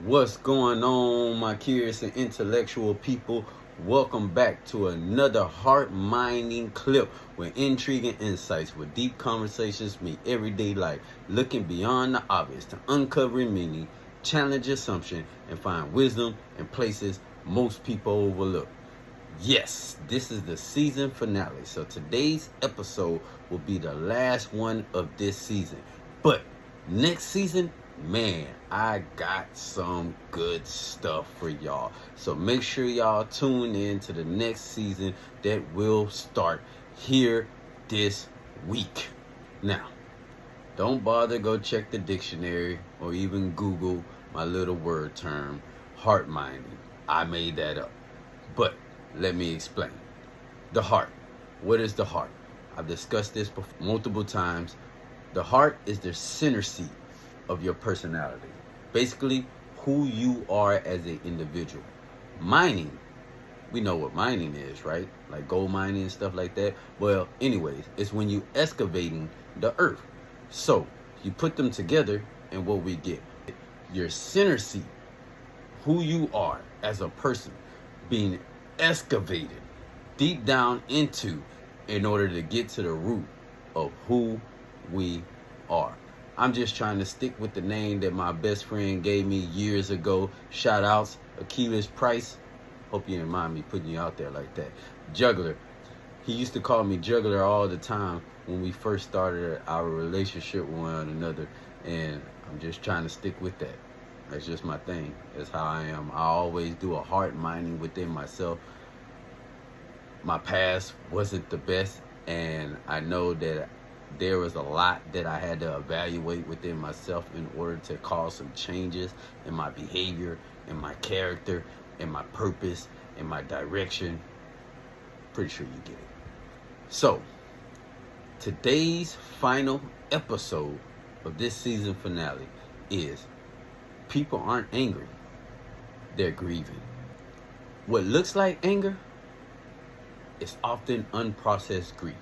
What's going on, my curious and intellectual people? Welcome back to another heart-minding clip with intriguing insights, where deep conversations meet everyday life, looking beyond the obvious to uncovering meaning, challenge assumption, and find wisdom in places most people overlook. Yes, this is the season finale, so today's episode will be the last one of this season. But next season, man, I got some good stuff for y'all. So make sure y'all tune in to the next season that will start here this week. Now, don't bother go check the dictionary or even Google my little word term, heart minding. I made that up. But let me explain. The heart. What is the heart? I've discussed this multiple times. The heart is the center seat of your personality. Basically, who you are as an individual. Mining. We know what mining is, right? Like gold mining and stuff like that. Well, anyways, it's when you excavating the earth. So, you put them together and what we get. Your center seat. Who you are as a person being excavated deep down into in order to get to the root of who we are. I'm just trying to stick with the name that my best friend gave me years ago. Shout outs, Achilles Price. Hope you didn't mind me putting you out there like that. Juggler. He used to call me Juggler all the time when we first started our relationship with one another. And I'm just trying to stick with that. That's just my thing. That's how I am. I always do a heart minding within myself. My past wasn't the best, and I know that there was a lot that I had to evaluate within myself in order to cause some changes in my behavior, in my character, in my purpose, in my direction. Pretty sure you get it. So, today's final episode of this season finale is people aren't angry, they're grieving. What looks like anger is often unprocessed grief.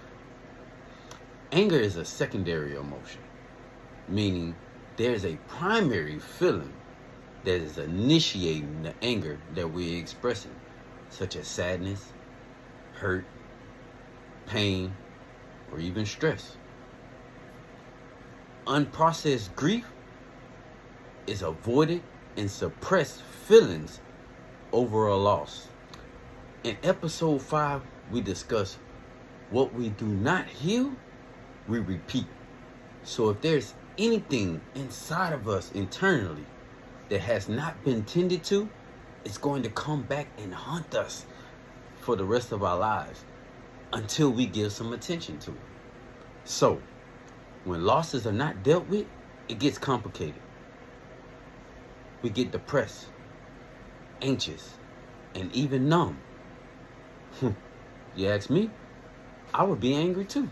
Anger is a secondary emotion, meaning there's a primary feeling that is initiating the anger that we're expressing, such as sadness, hurt, pain, or even stress. Unprocessed grief is avoided and suppressed feelings over a loss. In episode 5, we discuss what we do not heal, we repeat. So if there's anything inside of us internally that has not been tended to, it's going to come back and haunt us for the rest of our lives until we give some attention to it. So when losses are not dealt with, it gets complicated. We get depressed, anxious, and even numb. You ask me, I would be angry too.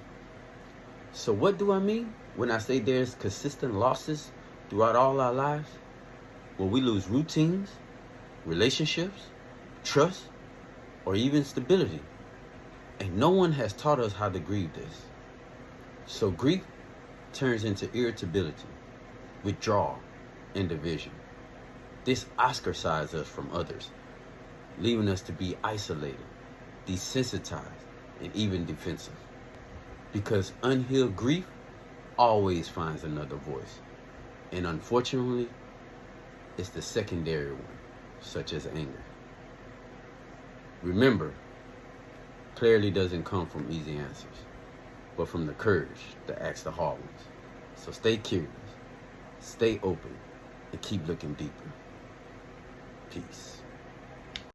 So what do I mean when I say there's consistent losses throughout all our lives? Well, we lose routines, relationships, trust, or even stability. And no one has taught us how to grieve this. So grief turns into irritability, withdrawal, and division. This ostracizes us from others, leaving us to be isolated, desensitized, and even defensive. Because unhealed grief always finds another voice. And unfortunately, it's the secondary one, such as anger. Remember, clarity doesn't come from easy answers, but from the courage to ask the hard ones. So stay curious, stay open, and keep looking deeper. Peace.